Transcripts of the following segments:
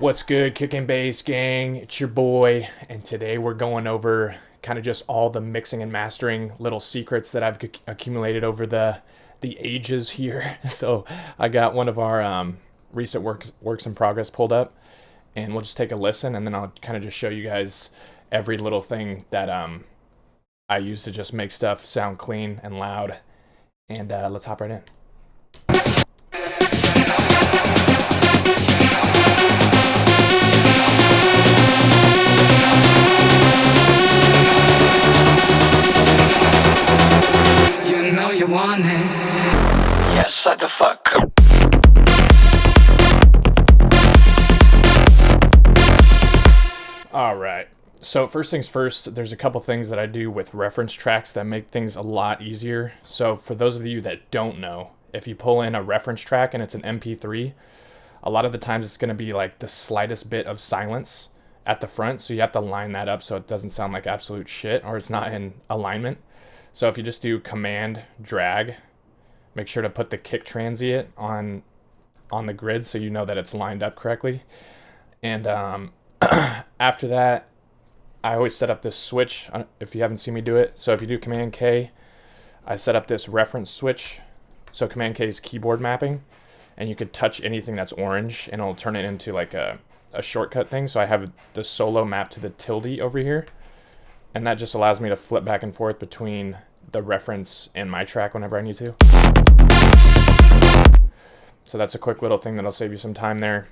What's good, kick and bass gang? It's your boy, and today we're going over kind of just all the mixing and mastering little secrets that I've accumulated over the ages here. So I got one of our recent works in progress pulled up, and we'll just take a listen, and then I'll kind of just show you guys every little thing that I use to just make stuff sound clean and loud. And let's hop right in. You want it? Yes, shut the fuck up. All right. So first things first, there's a couple things that I do with reference tracks that make things a lot easier. So for those of you that don't know, if you pull in a reference track and it's an MP3, a lot of the times it's going to be like the slightest bit of silence at the front. So you have to line that up so it doesn't sound like absolute shit or it's not in alignment. So if you just do command drag, make sure to put the kick transient on the grid so you know that it's lined up correctly. And after that, I always set up this switch if you haven't seen me do it. So if you do command K, I set up this reference switch. So command K is keyboard mapping, and you could touch anything that's orange and it'll turn it into like a shortcut thing. So I have the solo mapped to the tilde over here. And that just allows me to flip back and forth between the reference and my track whenever I need to. So that's a quick little thing that'll save you some time there.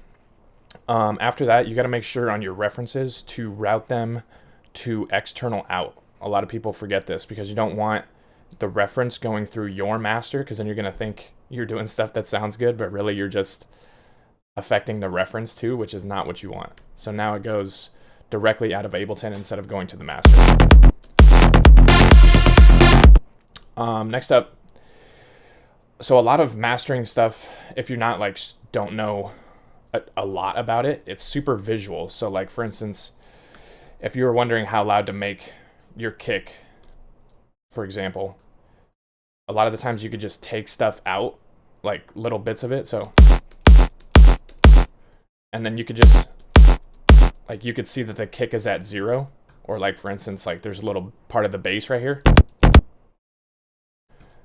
After that, you got to make sure on your references to route them to external out. A lot of people forget this because you don't want the reference going through your master, because then you're going to think you're doing stuff that sounds good, but really you're just affecting the reference too, which is not what you want. So now it goes directly out of Ableton instead of going to the master. Next up, so a lot of mastering stuff, if you're not like don't know a lot about it, it's super visual. So like for instance, if you were wondering how loud to make your kick, for example, a lot of the times you could just take stuff out, like little bits of it. So, and then you could just like, you could see that the kick is at 0, or like, for instance, like there's a little part of the bass right here.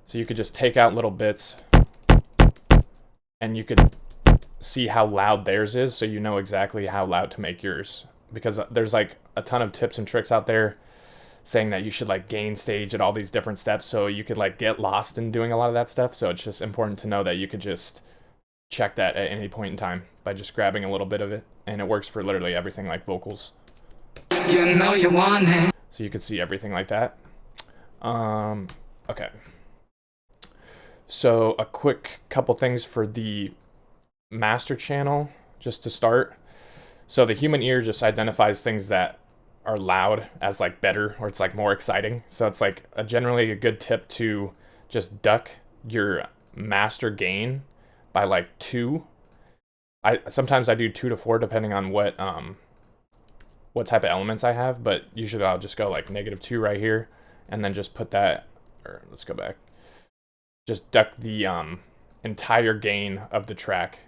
So you could just take out little bits and you could see how loud theirs is. So you know exactly how loud to make yours, because there's like a ton of tips and tricks out there saying that you should like gain stage at all these different steps. So you could like get lost in doing a lot of that stuff. So it's just important to know that you could just check that at any point in time by just grabbing a little bit of it, and it works for literally everything like vocals. You know you want it. So you could see everything like that. Okay. So a quick couple things for the master channel just to start. So the human ear just identifies things that are loud as like better, or it's like more exciting. So it's like generally a good tip to just duck your master gain by like 2. Sometimes I do 2 to 4 depending on what type of elements I have, but usually I'll just go like -2 right here, and then just put that, or let's go back, just duck the entire gain of the track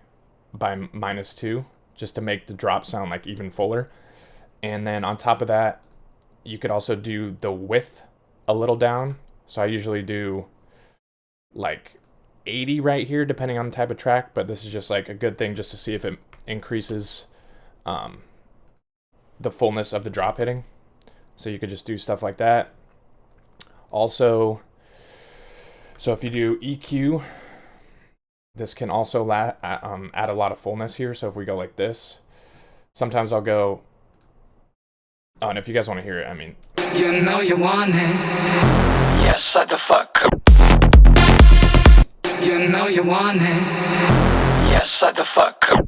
by -2 just to make the drop sound like even fuller. And then on top of that, you could also do the width a little down. So I usually do like 80 right here depending on the type of track, but this is just like a good thing just to see if it increases the fullness of the drop hitting. So you could just do stuff like that. Also, so if you do EQ, this can also add a lot of fullness here. So if we go like this, sometimes I'll go, oh, and if you guys want to hear it, I mean, You know you want it. Yes, shut the fuck up. You know you want it. Yes, shut the fuck up.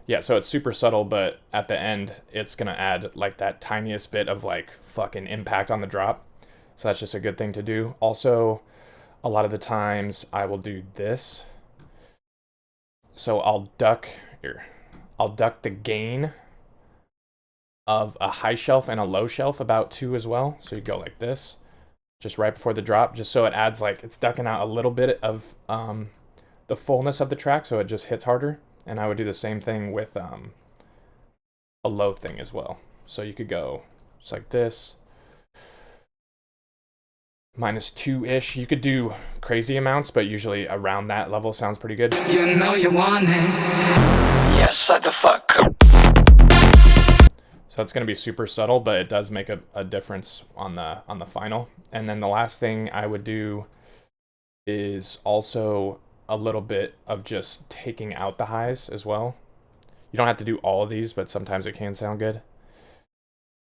yeah, so it's super subtle, but at the end, it's going to add like that tiniest bit of like fucking impact on the drop. So that's just a good thing to do. Also, a lot of the times I will do this. So I'll duck the gain of a high shelf and a low shelf about 2 as well. So you go like this, just right before the drop, just so it adds like, it's ducking out a little bit of the fullness of the track, so it just hits harder. And I would do the same thing with a low thing as well. So you could go just like this, -2-ish. You could do crazy amounts, but usually around that level sounds pretty good. You know you want it. Yes, shut the fuck up. So it's going to be super subtle, but it does make a difference on the final. And then the last thing I would do is also a little bit of just taking out the highs as well. You don't have to do all of these, but sometimes it can sound good.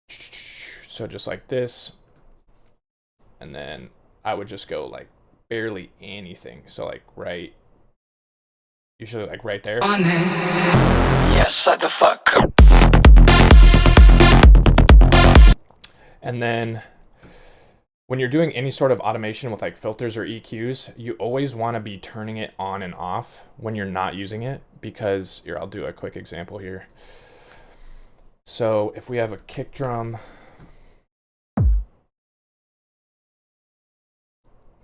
So just like this. And then I would just go like barely anything. So like usually like right there. Yes, shut the fuck up. And then when you're doing any sort of automation with like filters or EQs, you always want to be turning it on and off when you're not using it, because here, I'll do a quick example here. So if we have a kick drum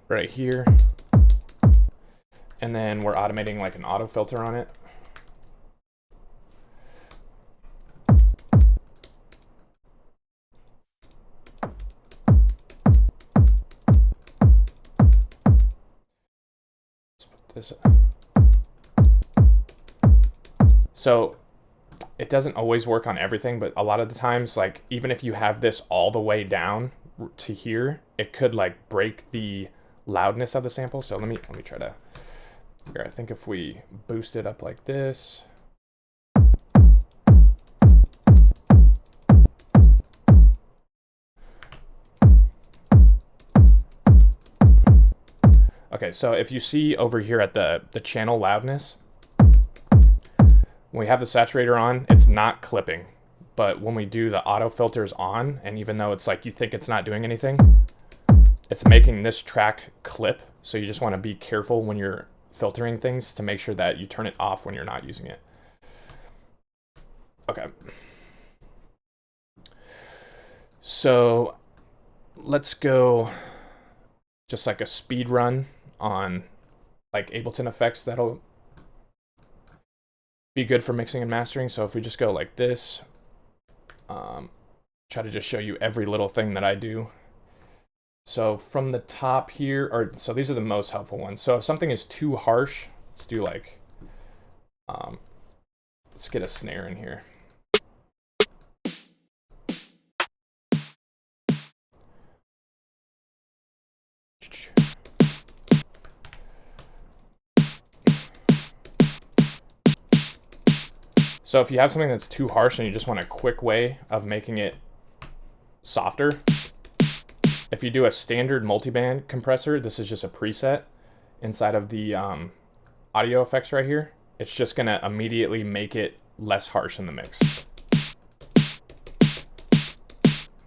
right here, and then we're automating like an auto filter on it. So it doesn't always work on everything, but a lot of the times, like even if you have this all the way down to here, it could like break the loudness of the sample. So let me try to here. I think if we boost it up like this. Okay, so if you see over here at the channel loudness, when we have the saturator on, it's not clipping. But when we do the auto filters on, and even though it's like you think it's not doing anything, it's making this track clip. So you just want to be careful when you're filtering things to make sure that you turn it off when you're not using it. Okay. So let's go just like a speed run on like Ableton Effects. That'll be good for mixing and mastering. So if we just go like this, try to just show you every little thing that I do. So from the top here, so these are the most helpful ones. So if something is too harsh, let's do like, let's get a snare in here. So if you have something that's too harsh and you just want a quick way of making it softer, if you do a standard multiband compressor, this is just a preset inside of the audio effects right here. It's just gonna immediately make it less harsh in the mix.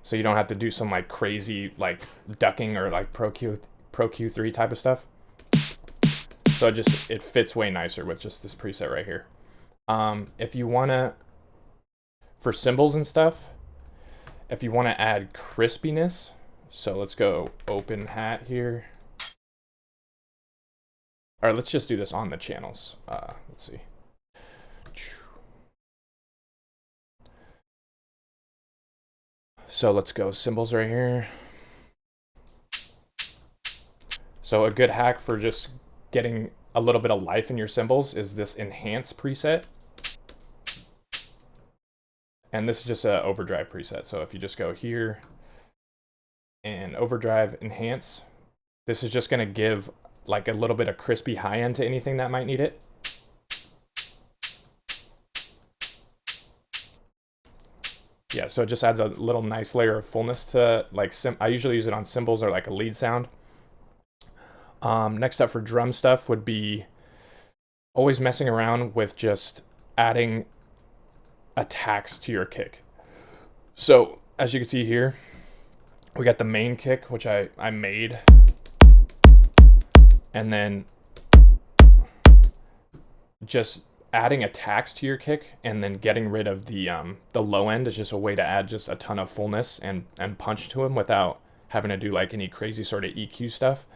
So you don't have to do some like crazy like ducking or like Pro Q3 type of stuff. So it fits way nicer with just this preset right here. If you wanna, for cymbals and stuff, if you wanna add crispiness, so let's go open hat here. All right, let's just do this on the channels. Let's see. So let's go cymbals right here. So a good hack for just getting a little bit of life in your cymbals is this enhance preset. And this is just an overdrive preset. So if you just go here and overdrive enhance, this is just gonna give like a little bit of crispy high end to anything that might need it. Yeah, so it just adds a little nice layer of fullness to like, I usually use it on cymbals or like a lead sound. Next up for drum stuff would be always messing around with just adding attacks to your kick. So as you can see here, we got the main kick, which I made, and then just adding attacks to your kick and then getting rid of the low end is just a way to add just a ton of fullness and punch to them without having to do like any crazy sort of EQ stuff.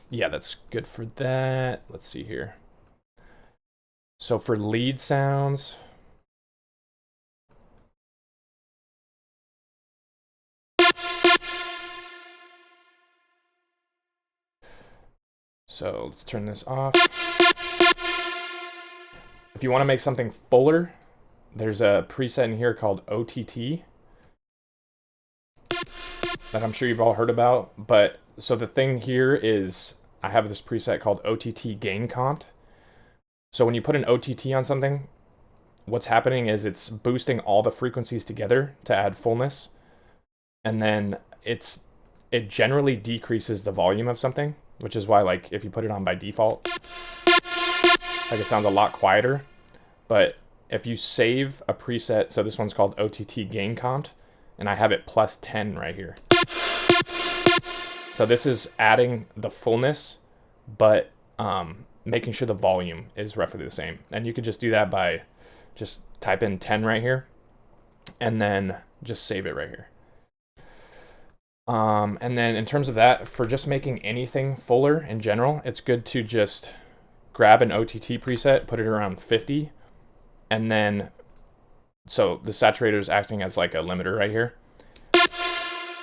Yeah, that's good for that. Let's see here. So for lead sounds, so let's turn this off. If you want to make something fuller, there's a preset in here called OTT that I'm sure you've all heard about. But so the thing here is I have this preset called OTT gain comp. So when you put an OTT on something, what's happening is it's boosting all the frequencies together to add fullness. And then it generally decreases the volume of something, which is why, like, if you put it on by default, like, it sounds a lot quieter. But if you save a preset, so this one's called OTT gain comp, and I have it plus 10 right here. So this is adding the fullness, but making sure the volume is roughly the same. And you could just do that by just type in 10 right here, and then just save it right here. And then in terms of that, for just making anything fuller in general, it's good to just grab an OTT preset, put it around 50, and then, so the saturator is acting as like a limiter right here.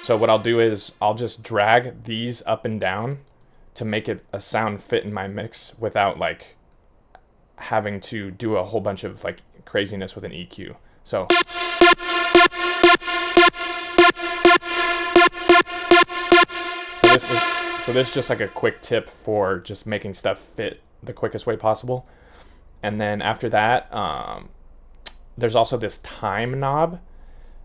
So what I'll do is I'll just drag these up and down to make it a sound fit in my mix without like having to do a whole bunch of like craziness with an EQ. So this is just like a quick tip for just making stuff fit the quickest way possible. And then after that, there's also this time knob.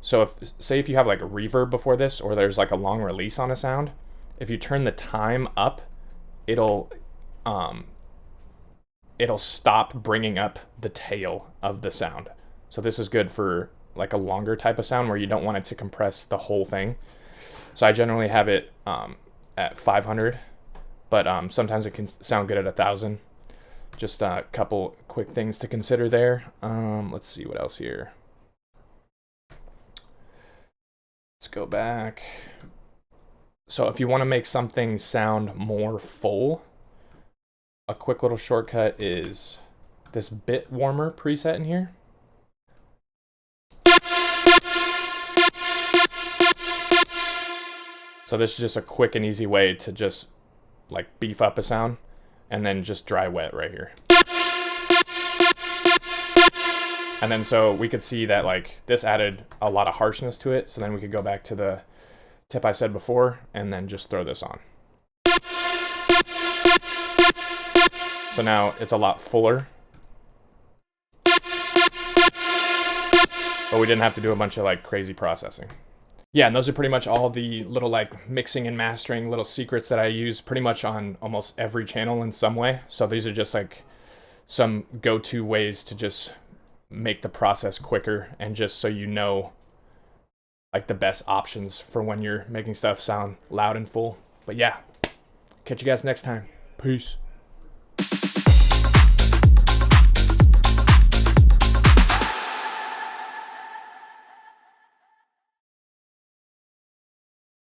So if you have like a reverb before this, or there's like a long release on a sound, if you turn the time up, it'll stop bringing up the tail of the sound. So this is good for like a longer type of sound where you don't want it to compress the whole thing. So I generally have it at 500, but sometimes it can sound good at 1,000. Just a couple quick things to consider there. Let's see what else here. Let's go back. So if you want to make something sound more full, a quick little shortcut is this bit warmer preset in here. So this is just a quick and easy way to just like beef up a sound, and then just dry wet right here. And then so we could see that like this added a lot of harshness to it. So then we could go back to the tip I said before and then just throw this on. So now it's a lot fuller. But we didn't have to do a bunch of like crazy processing. Yeah, and those are pretty much all the little like mixing and mastering little secrets that I use pretty much on almost every channel in some way. So these are just like some go-to ways to just make the process quicker, and just so you know like the best options for when you're making stuff sound loud and full. But yeah, catch you guys next time. Peace.